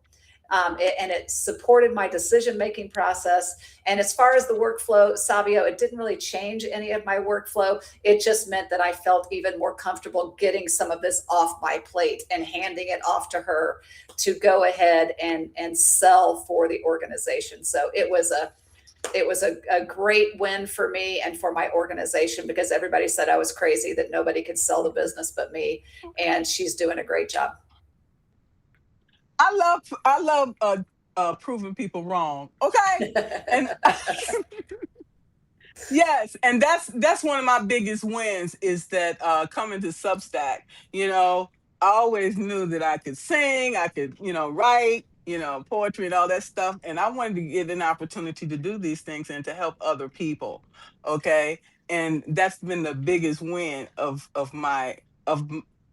and it supported my decision-making process. And as far as the workflow, Savio, it didn't really change any of my workflow. It just meant that I felt even more comfortable getting some of this off my plate and handing it off to her to go ahead and sell for the organization. So it was a great win for me and for my organization, because everybody said I was crazy, that nobody could sell the business but me. And she's doing a great job. I love proving people wrong. Okay, and Yes, and that's one of my biggest wins is that coming to Substack, you know, I always knew that I could sing, I could, write, poetry and all that stuff, and I wanted to get an opportunity to do these things and to help other people. Okay? And that's been the biggest win of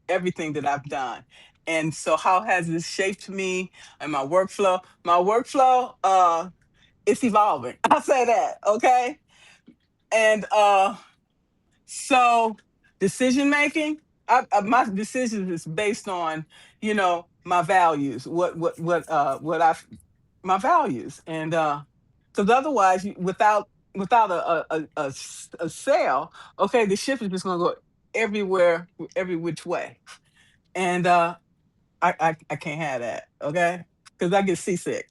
everything that I've done. And so how has this shaped me and my workflow? My workflow it's evolving. I'll say that, okay? And so decision making, my decisions is based on, my values, what I my values, and because otherwise, without a sale, okay, the ship is just gonna go everywhere, every which way, and I can't have that, okay, because I get seasick.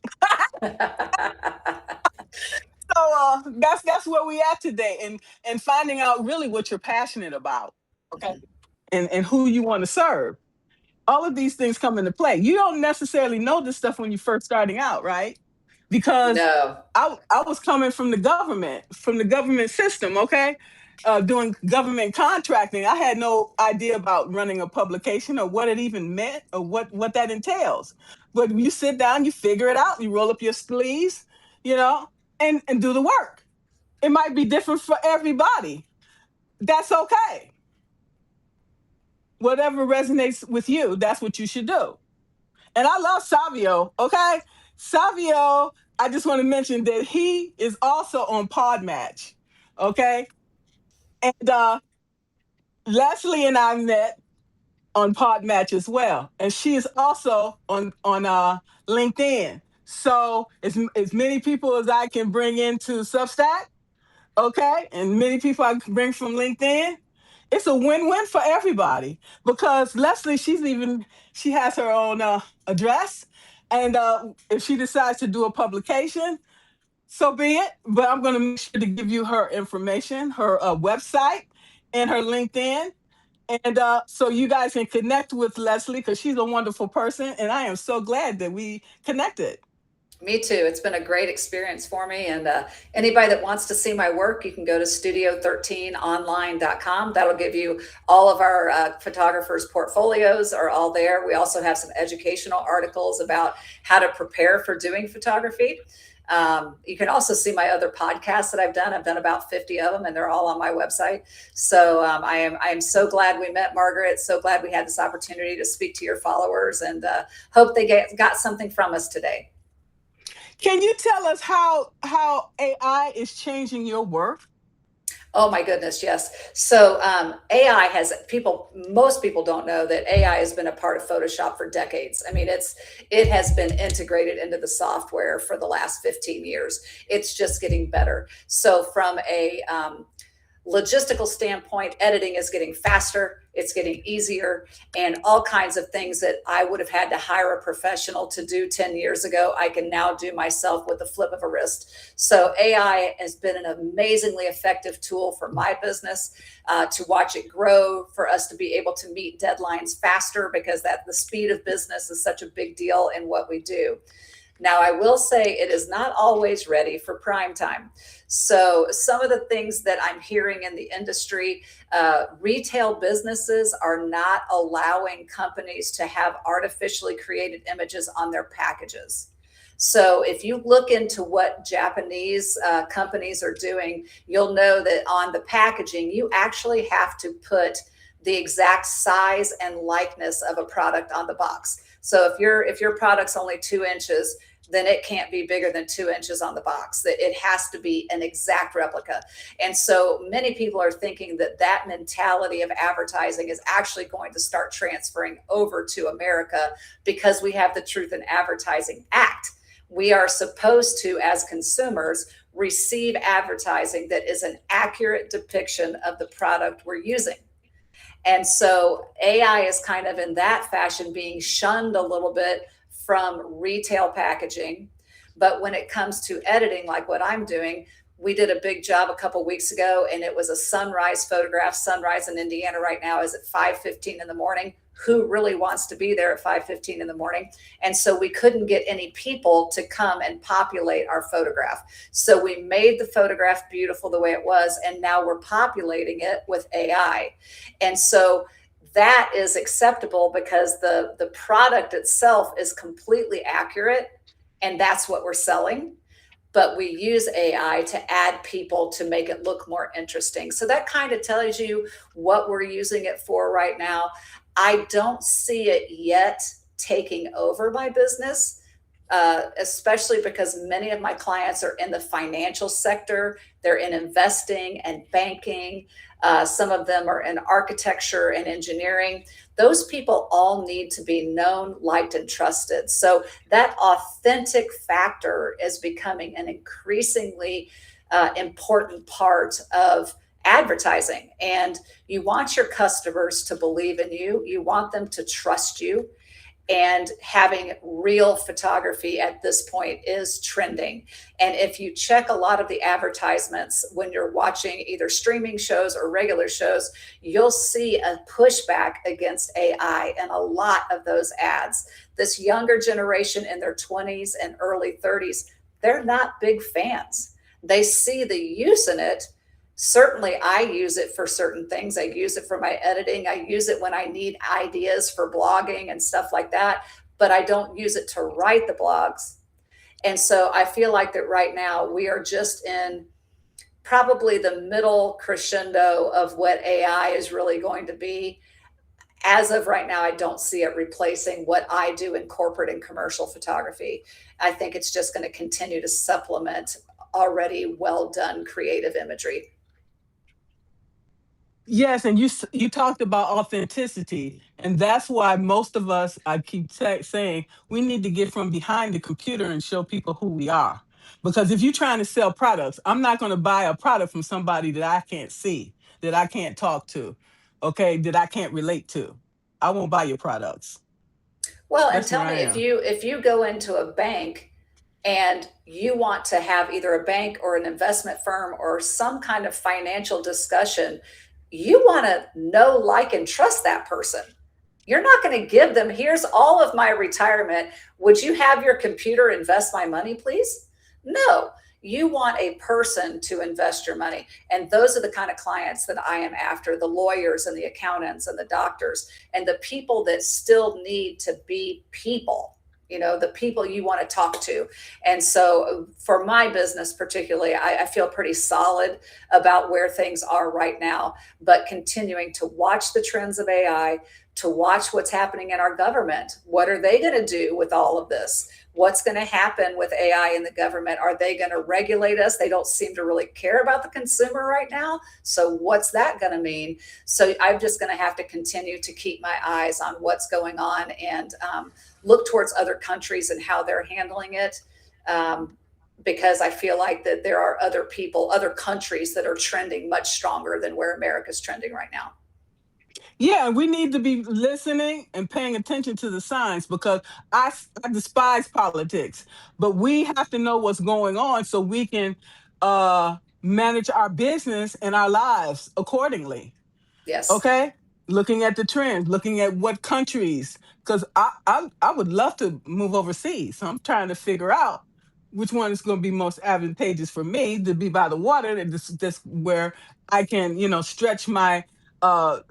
So that's where we at today, and finding out really what you're passionate about, okay, and who you want to serve. All of these things come into play. You don't necessarily know this stuff when you're first starting out, right? Because No. I was coming from the government system, okay, doing government contracting. I had no idea about running a publication or what it even meant or what that entails. But you sit down, you figure it out, you roll up your sleeves, you know, and do the work. It might be different for everybody. That's okay. Whatever resonates with you, that's what you should do. And I love Savio, okay? Savio, I just want to mention that he is also on Podmatch, okay? And Leslie and I met on Podmatch as well. And she is also on LinkedIn. So as many people as I can bring into Substack, okay, and many people I can bring from LinkedIn, it's a win-win for everybody because Leslie, she has her own address, and if she decides to do a publication, so be it. But I'm going to make sure to give you her information, her website, and her LinkedIn, and so you guys can connect with Leslie because she's a wonderful person, and I am so glad that we connected. Me too. It's been a great experience for me. And anybody that wants to see my work, you can go to studio13online.com. That'll give you all of our photographers' portfolios are all there. We also have some educational articles about how to prepare for doing photography. You can also see my other podcasts that I've done. I've done about 50 of them, and they're all on my website. So I am so glad we met, Margaret. So glad we had this opportunity to speak to your followers, and hope they got something from us today. Can you tell us how AI is changing your work? Oh my goodness, yes. So AI has most people don't know that AI has been a part of Photoshop for decades. I mean, it has been integrated into the software for the last 15 years. It's just getting better. So from a logistical standpoint, editing is getting faster, it's getting easier, and all kinds of things that I would have had to hire a professional to do 10 years ago, I can now do myself with the flip of a wrist. So AI has been an amazingly effective tool for my business, to watch it grow, for us to be able to meet deadlines faster, because the speed of business is such a big deal in what we do. Now, I will say it is not always ready for prime time. So some of the things that I'm hearing in the industry, retail businesses are not allowing companies to have artificially created images on their packages. So if you look into what Japanese companies are doing, you'll know that on the packaging, you actually have to put the exact size and likeness of a product on the box. So if your product's only 2 inches, then it can't be bigger than 2 inches on the box. It has to be an exact replica. And so many people are thinking that mentality of advertising is actually going to start transferring over to America, because we have the Truth in Advertising Act. We are supposed to, as consumers, receive advertising that is an accurate depiction of the product we're using. And so AI is kind of in that fashion being shunned a little bit from retail packaging. But when it comes to editing, like what I'm doing, we did a big job a couple weeks ago, and it was a sunrise photograph. Sunrise in Indiana right now is at 5:15 in the morning. who really wants to be there at 5:15 in the morning? And so we couldn't get any people to come and populate our photograph. So we made the photograph beautiful the way it was, and now we're populating it with AI. And so that is acceptable because the product itself is completely accurate, and that's what we're selling. But we use AI to add people to make it look more interesting. So that kind of tells you what we're using it for right now. I don't see it yet taking over my business, especially because many of my clients are in the financial sector. They're in investing and banking. Some of them are in architecture and engineering. Those people all need to be known, liked, and trusted. So that authentic factor is becoming an increasingly important part of advertising. And you want your customers to believe in you. You want them to trust you. And having real photography at this point is trending. And if you check a lot of the advertisements when you're watching either streaming shows or regular shows, you'll see a pushback against AI in a lot of those ads. This younger generation in their 20s and early 30s, they're not big fans. They see the use in it. Certainly, I use it for certain things. I use it for my editing. I use it when I need ideas for blogging and stuff like that, but I don't use it to write the blogs. And so I feel like that right now we are just in probably the middle crescendo of what AI is really going to be. As of right now, I don't see it replacing what I do in corporate and commercial photography. I think it's just going to continue to supplement already well done creative imagery. Yes, and you talked about authenticity, and that's why most of us, I keep saying, we need to get from behind the computer and show people who we are. Because if you're trying to sell products, I'm not going to buy a product from somebody that I can't see, that I can't talk to, okay, that I can't relate to. I won't buy your products. Well, and That's where tell I me, am. if you go into a bank and you want to have either a bank or an investment firm or some kind of financial discussion, you want to know, like, and trust that person. You're not going to give them, here's all of my retirement. Would you have your computer invest my money, please? No, you want a person to invest your money. And those are the kind of clients that I am after, the lawyers and the accountants and the doctors and the people that still need to be people, the people you want to talk to. And so for my business particularly, I feel pretty solid about where things are right now, but continuing to watch the trends of AI, to watch what's happening in our government. What are they going to do with all of this? What's going to happen with AI in the government? Are they going to regulate us? They don't seem to really care about the consumer right now. So what's that going to mean? So I'm just going to have to continue to keep my eyes on what's going on and look towards other countries and how they're handling it. Because I feel like that there are other people, other countries that are trending much stronger than where America's trending right now. Yeah, we need to be listening and paying attention to the signs because I despise politics, but we have to know what's going on so we can manage our business and our lives accordingly. Yes. Okay, looking at the trends, looking at what countries, because I would love to move overseas. So I'm trying to figure out which one is going to be most advantageous for me to be by the water. And this where I can stretch my uh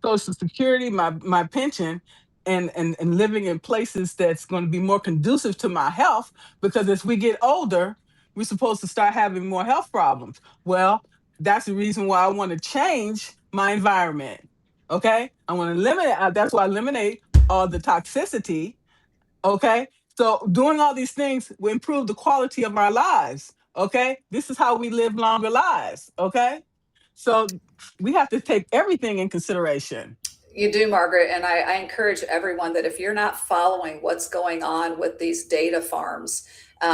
social security, my pension, and living in places that's going to be more conducive to my health. Because as we get older, we're supposed to start having more health problems. Well, that's the reason why I want to change my environment. Okay, I want to eliminate. That's why I eliminate all the toxicity. Okay, so doing all these things will improve the quality of our lives. Okay, this is how we live longer lives. Okay, so we have to take everything in consideration. You do, Margaret. And I encourage everyone that if you're not following what's going on with these data farms,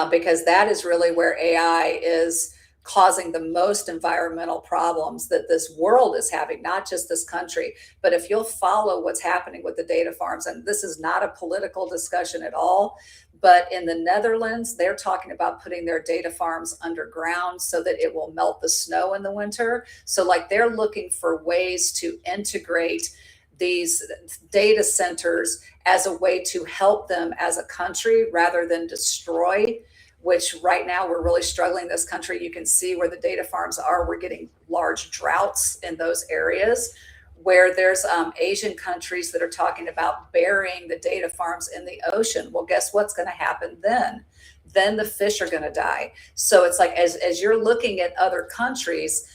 because that is really where AI is causing the most environmental problems that this world is having, not just this country. But if you'll follow what's happening with the data farms, and this is not a political discussion at all, but in the Netherlands, they're talking about putting their data farms underground so that it will melt the snow in the winter. So like they're looking for ways to integrate these data centers as a way to help them as a country rather than destroy, which right now we're really struggling in this country. You can see where the data farms are. We're getting large droughts in those areas where there's Asian countries that are talking about burying the data farms in the ocean. Well, guess what's going to happen then? Then the fish are going to die. So it's like, as you're looking at other countries,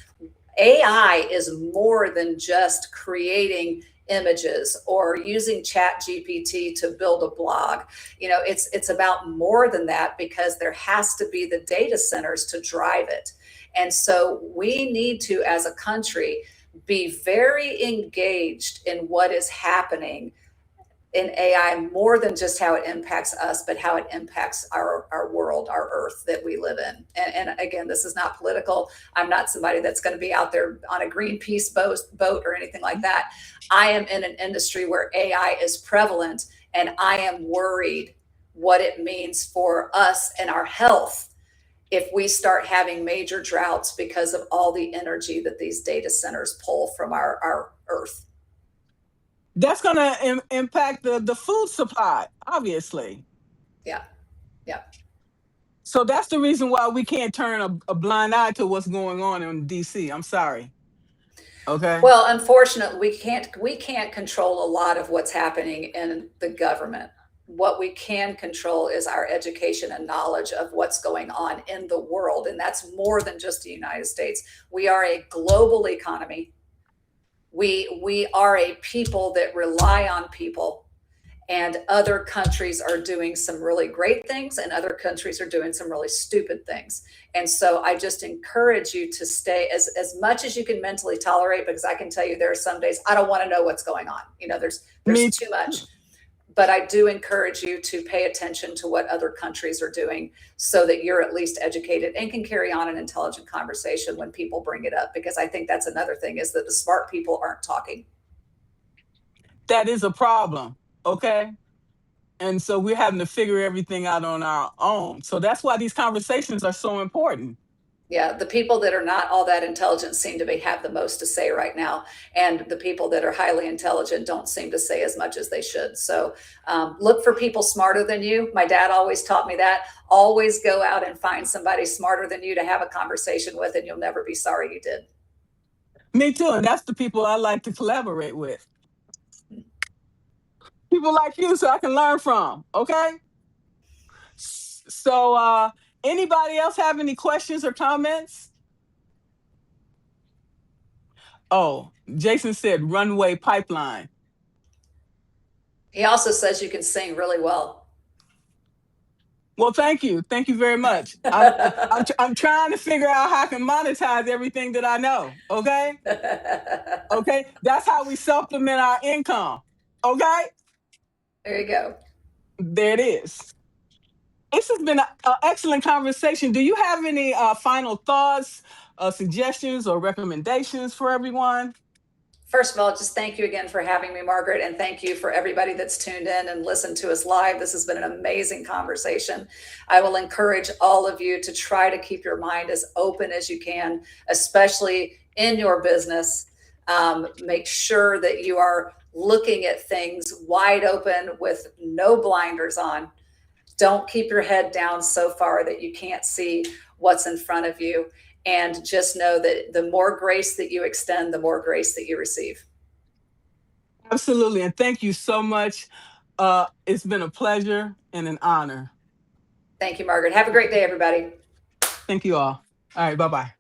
AI is more than just creating images or using Chat GPT to build a blog. It's about more than that, because there has to be the data centers to drive it. And so we need to, as a country, be very engaged in what is happening in AI, more than just how it impacts us, but how it impacts our world, our earth that we live in. And again, this is not political. I'm not somebody that's going to be out there on a Greenpeace boat or anything like that. I am in an industry where AI is prevalent, and I am worried what it means for us and our health if we start having major droughts because of all the energy that these data centers pull from our earth. That's going to impact the food supply, obviously. Yeah. So that's the reason why we can't turn a blind eye to what's going on in DC. I'm sorry. Okay. Well, unfortunately, we can't control a lot of what's happening in the government. What we can control is our education and knowledge of what's going on in the world. And that's more than just the United States. We are a global economy. We are a people that rely on people, and other countries are doing some really great things, and other countries are doing some really stupid things. And so I just encourage you to stay as much as you can mentally tolerate, because I can tell you there are some days I don't want to know what's going on. There's too much. But I do encourage you to pay attention to what other countries are doing, so that you're at least educated and can carry on an intelligent conversation when people bring it up. Because I think that's another thing, is that the smart people aren't talking. That is a problem. Okay. And so we're having to figure everything out on our own. So that's why these conversations are so important. Yeah, the people that are not all that intelligent seem to have the most to say right now. And the people that are highly intelligent don't seem to say as much as they should. So look for people smarter than you. My dad always taught me that. Always go out and find somebody smarter than you to have a conversation with, and you'll never be sorry you did. Me too. And that's the people I like to collaborate with. People like you, so I can learn from. Okay. So anybody else have any questions or comments? Oh, Jason said runway pipeline. He also says you can sing really well. Well, thank you. Thank you very much. I'm trying to figure out how I can monetize everything that I know. Okay. Okay. That's how we supplement our income. Okay. There you go. There it is. This has been an excellent conversation. Do you have any final thoughts, suggestions, or recommendations for everyone? First of all, just thank you again for having me, Margaret, and thank you for everybody that's tuned in and listened to us live. This has been an amazing conversation. I will encourage all of you to try to keep your mind as open as you can, especially in your business. Make sure that you are looking at things wide open with no blinders on. Don't keep your head down so far that you can't see what's in front of you. And just know that the more grace that you extend, the more grace that you receive. Absolutely. And thank you so much. It's been a pleasure and an honor. Thank you, Margaret. Have a great day, everybody. Thank you all. All right. Bye-bye.